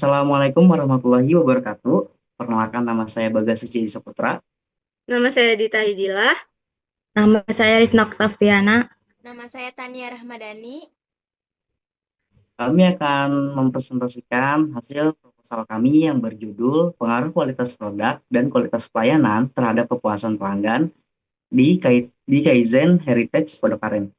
Assalamualaikum warahmatullahi wabarakatuh. Perkenalkan nama saya Bagas Suci Saputra. Nama saya Dita Idilah. Nama saya Risna Oktaviana. Nama saya Tania Rahmadani. Kami akan mempresentasikan hasil proposal kami yang berjudul Pengaruh Kualitas Produk dan Kualitas Pelayanan terhadap Kepuasan Pelanggan di Kaizen Heritage Podokaren.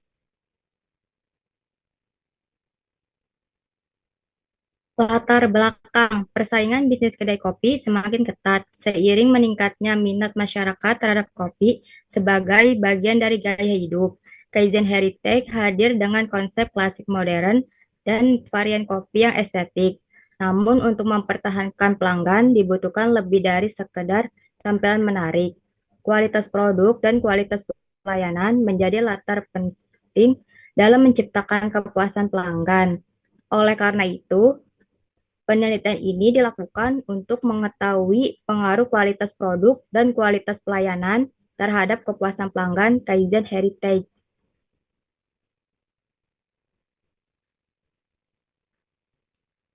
Latar belakang persaingan bisnis kedai kopi semakin ketat seiring meningkatnya minat masyarakat terhadap kopi sebagai bagian dari gaya hidup. Kaizen Heritage hadir dengan konsep klasik modern dan varian kopi yang estetik. Namun untuk mempertahankan pelanggan dibutuhkan lebih dari sekedar tampilan menarik. Kualitas produk dan kualitas pelayanan menjadi latar penting dalam menciptakan kepuasan pelanggan. Oleh karena itu, penelitian ini dilakukan untuk mengetahui pengaruh kualitas produk dan kualitas pelayanan terhadap kepuasan pelanggan Kaizen Heritage.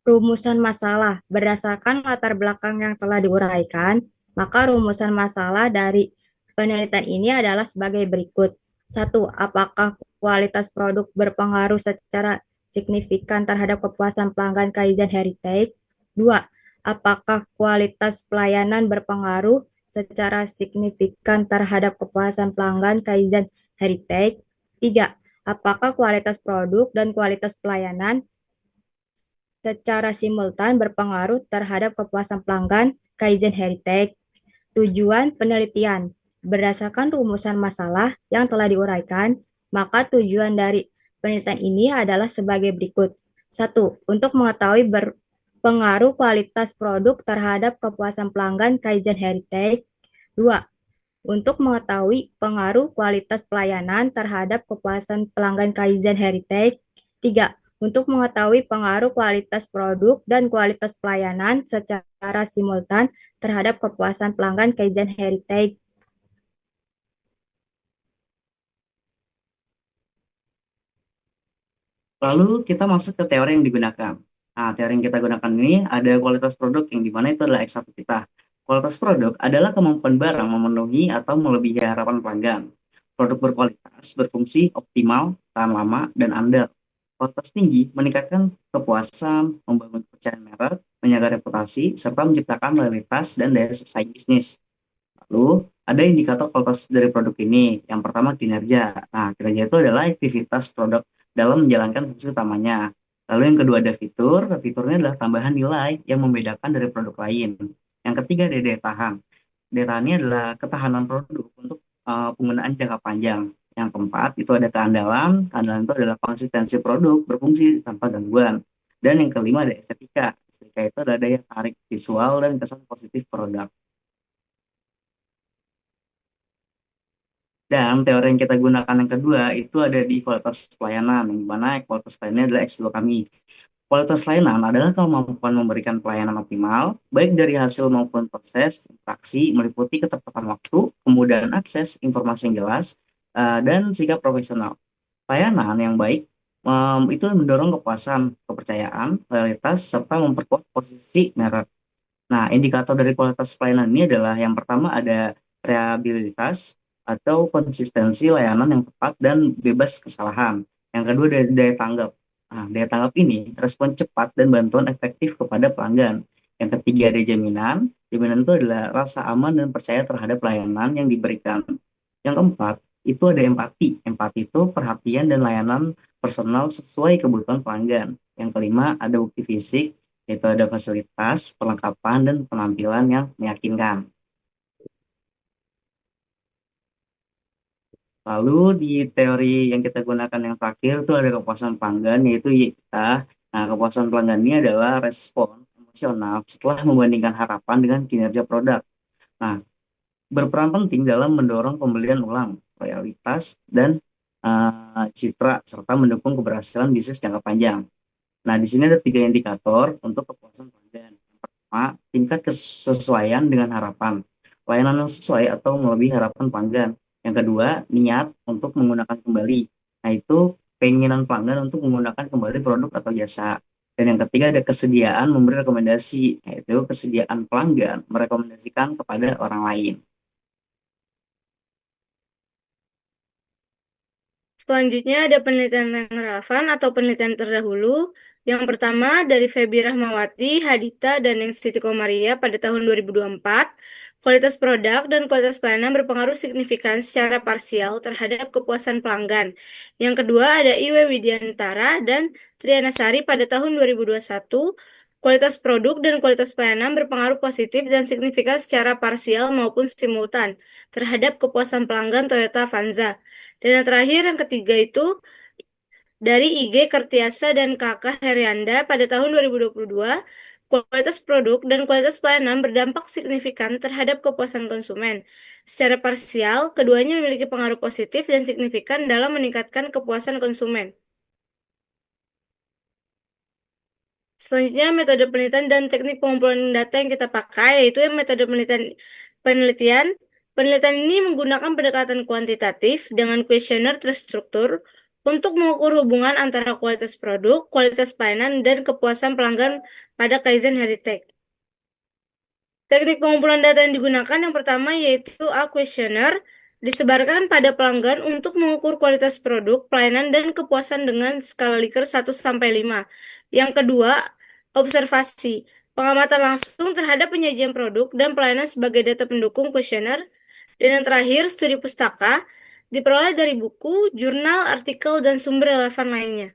Rumusan masalah berdasarkan latar belakang yang telah diuraikan, maka rumusan masalah dari penelitian ini adalah sebagai berikut. Satu, apakah kualitas produk berpengaruh secara signifikan terhadap kepuasan pelanggan Kaizen Heritage? Dua, apakah kualitas pelayanan berpengaruh secara signifikan terhadap kepuasan pelanggan Kaizen Heritage? Tiga, apakah kualitas produk dan kualitas pelayanan secara simultan berpengaruh terhadap kepuasan pelanggan Kaizen Heritage. Tujuan penelitian berdasarkan rumusan masalah yang telah diuraikan, maka tujuan dari penelitian ini adalah sebagai berikut. Satu, untuk mengetahui berpengaruh kualitas produk terhadap kepuasan pelanggan Kaizen Heritage. Dua, untuk mengetahui pengaruh kualitas pelayanan terhadap kepuasan pelanggan Kaizen Heritage. Tiga, untuk mengetahui pengaruh kualitas produk dan kualitas pelayanan secara simultan terhadap kepuasan pelanggan Kaizen Heritage. Lalu kita masuk ke teori yang digunakan. Nah, teori yang kita gunakan ini ada kualitas produk yang dimana itu adalah X1 kita. Kualitas produk adalah kemampuan barang memenuhi atau melebihi harapan pelanggan. Produk berkualitas, berfungsi optimal, tahan lama, dan andal. Kualitas tinggi meningkatkan kepuasan, membangun kepercayaan merek, menjaga reputasi, serta menciptakan loyalitas dan daya saing bisnis. Lalu, ada indikator kualitas dari produk ini. Yang pertama, kinerja. Nah, kinerja itu adalah aktivitas produk dalam menjalankan fungsi utamanya. Lalu yang kedua ada fitur. Fiturnya adalah tambahan nilai yang membedakan dari produk lain. Yang ketiga ada daya tahan. Daya tahannya adalah ketahanan produk untuk penggunaan jangka panjang. Yang keempat itu ada keandalan. Keandalan itu adalah konsistensi produk berfungsi tanpa gangguan. Dan yang kelima ada estetika. Estetika itu adalah daya tarik visual dan kesan positif produk. Dan teori yang kita gunakan yang kedua itu ada di kualitas pelayanan, yang mana kualitas pelayanan adalah X2 kami. Kualitas layanan adalah kemampuan memberikan pelayanan optimal, baik dari hasil maupun proses, interaksi, meliputi ketepatan waktu, kemudahan akses, informasi yang jelas, dan sikap profesional. Pelayanan yang baik itu mendorong kepuasan, kepercayaan, loyalitas, serta memperkuat posisi merek. Nah, indikator dari kualitas pelayanan ini adalah yang pertama ada reliabilitas atau konsistensi layanan yang tepat dan bebas kesalahan. Yang kedua ada daya tanggap. Nah, daya tanggap ini respon cepat dan bantuan efektif kepada pelanggan. Yang ketiga ada jaminan. Jaminan itu adalah rasa aman dan percaya terhadap layanan yang diberikan. Yang keempat itu ada empati. Empati itu perhatian dan layanan personal sesuai kebutuhan pelanggan. Yang kelima ada bukti fisik, yaitu ada fasilitas, perlengkapan, dan penampilan yang meyakinkan. Lalu di teori yang kita gunakan yang terakhir itu ada kepuasan pelanggan, yaitu YITA. Nah, kepuasan pelanggan ini adalah respon emosional setelah membandingkan harapan dengan kinerja produk. Nah, berperan penting dalam mendorong pembelian ulang, loyalitas, dan citra, serta mendukung keberhasilan bisnis jangka panjang. Nah, di sini ada tiga indikator untuk kepuasan pelanggan. Yang pertama, tingkat kesesuaian dengan harapan. Layanan yang sesuai atau melebihi harapan pelanggan. Yang kedua, niat untuk menggunakan kembali. Nah, itu keinginan pelanggan untuk menggunakan kembali produk atau jasa. Dan yang ketiga ada kesediaan memberi rekomendasi, yaitu kesediaan pelanggan merekomendasikan kepada orang lain. Selanjutnya ada penelitian yang relevan atau penelitian terdahulu. Yang pertama dari Febi Rahmawati, Hadita, dan Ningsih Komaria pada tahun 2024. Kualitas produk dan kualitas pelayanan berpengaruh signifikan secara parsial terhadap kepuasan pelanggan. Yang kedua ada Iwe Widiantara dan Triana Sari pada tahun 2021. Kualitas produk dan kualitas pelayanan berpengaruh positif dan signifikan secara parsial maupun simultan terhadap kepuasan pelanggan Toyota Avanza. Dan yang terakhir, yang ketiga itu dari IG Kertiasa dan Kakak Herianda pada tahun 2022, kualitas produk dan kualitas pelayanan berdampak signifikan terhadap kepuasan konsumen. Secara parsial, keduanya memiliki pengaruh positif dan signifikan dalam meningkatkan kepuasan konsumen. Selanjutnya, metode penelitian dan teknik pengumpulan data yang kita pakai, yaitu metode penelitian. Penelitian ini menggunakan pendekatan kuantitatif dengan kuesioner terstruktur untuk mengukur hubungan antara kualitas produk, kualitas pelayanan, dan kepuasan pelanggan pada Kaizen Heritage. Teknik pengumpulan data yang digunakan yang pertama yaitu A-questionnaire, disebarkan pada pelanggan untuk mengukur kualitas produk, pelayanan, dan kepuasan dengan skala Likert 1-5. Yang kedua, observasi, pengamatan langsung terhadap penyajian produk dan pelayanan sebagai data pendukung kuesioner. Dan yang terakhir, studi pustaka, diperoleh dari buku, jurnal, artikel, dan sumber relevan lainnya.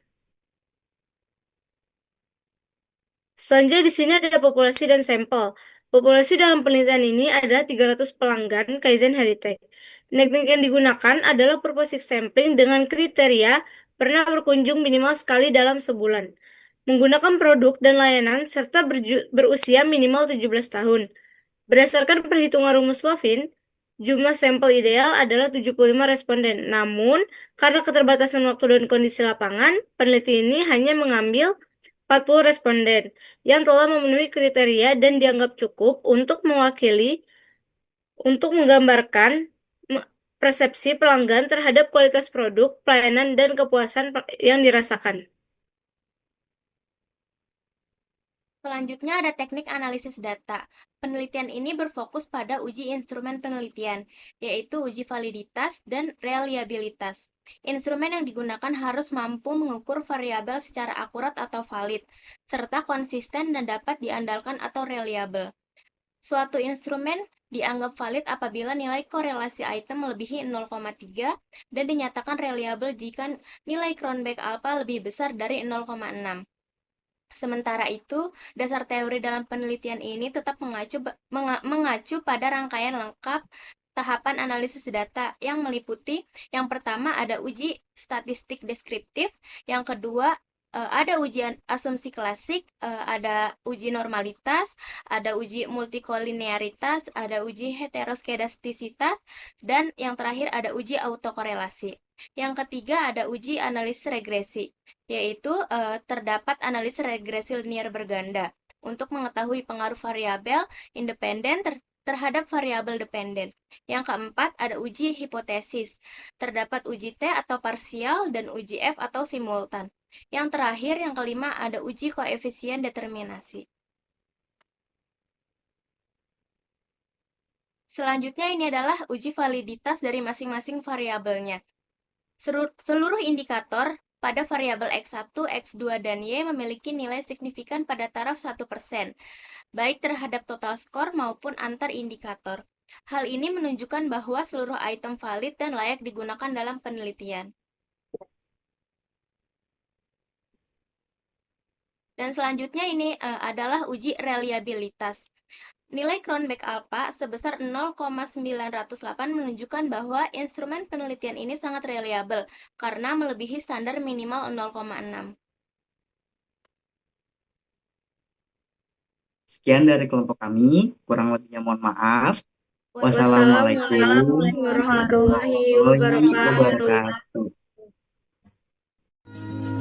Selanjutnya di sini ada populasi dan sampel. Populasi dalam penelitian ini adalah 300 pelanggan Kaizen Heritage. Teknik yang digunakan adalah purposive sampling dengan kriteria pernah berkunjung minimal sekali dalam sebulan, menggunakan produk dan layanan, serta berusia minimal 17 tahun. Berdasarkan perhitungan rumus Lovin, jumlah sampel ideal adalah 75 responden. Namun, karena keterbatasan waktu dan kondisi lapangan, peneliti ini hanya mengambil 40 responden yang telah memenuhi kriteria dan dianggap cukup untuk menggambarkan persepsi pelanggan terhadap kualitas produk, pelayanan, dan kepuasan yang dirasakan. Selanjutnya ada teknik analisis data. Penelitian ini berfokus pada uji instrumen penelitian, yaitu uji validitas dan reliabilitas. Instrumen yang digunakan harus mampu mengukur variabel secara akurat atau valid, serta konsisten dan dapat diandalkan atau reliable. Suatu instrumen dianggap valid apabila nilai korelasi item melebihi 0,3 dan dinyatakan reliable jika nilai Cronbach alpha lebih besar dari 0,6. Sementara itu, dasar teori dalam penelitian ini tetap mengacu pada rangkaian lengkap tahapan analisis data yang meliputi yang pertama ada uji statistik deskriptif, yang kedua ada uji asumsi klasik, ada uji normalitas, ada uji multikolinearitas, ada uji heteroskedastisitas, dan yang terakhir ada uji autokorelasi. Yang ketiga ada uji analisis regresi, yaitu terdapat analisis regresi linear berganda untuk mengetahui pengaruh variabel independen terhadap variabel dependen. Yang keempat ada uji hipotesis, terdapat uji T atau parsial dan uji F atau simultan. Yang terakhir, yang kelima ada uji koefisien determinasi. Selanjutnya ini adalah uji validitas dari masing-masing variabelnya. Seluruh indikator pada variabel X1, X2, dan Y memiliki nilai signifikan pada taraf 1%, baik terhadap total skor maupun antar indikator. Hal ini menunjukkan bahwa seluruh item valid dan layak digunakan dalam penelitian. Dan selanjutnya ini adalah uji reliabilitas. Nilai Cronbach alpha sebesar 0,908 menunjukkan bahwa instrumen penelitian ini sangat reliabel karena melebihi standar minimal 0,6. Sekian dari kelompok kami, kurang lebihnya mohon maaf. Wassalamualaikum Warahmatullahi wabarakatuh. wabarakatuh.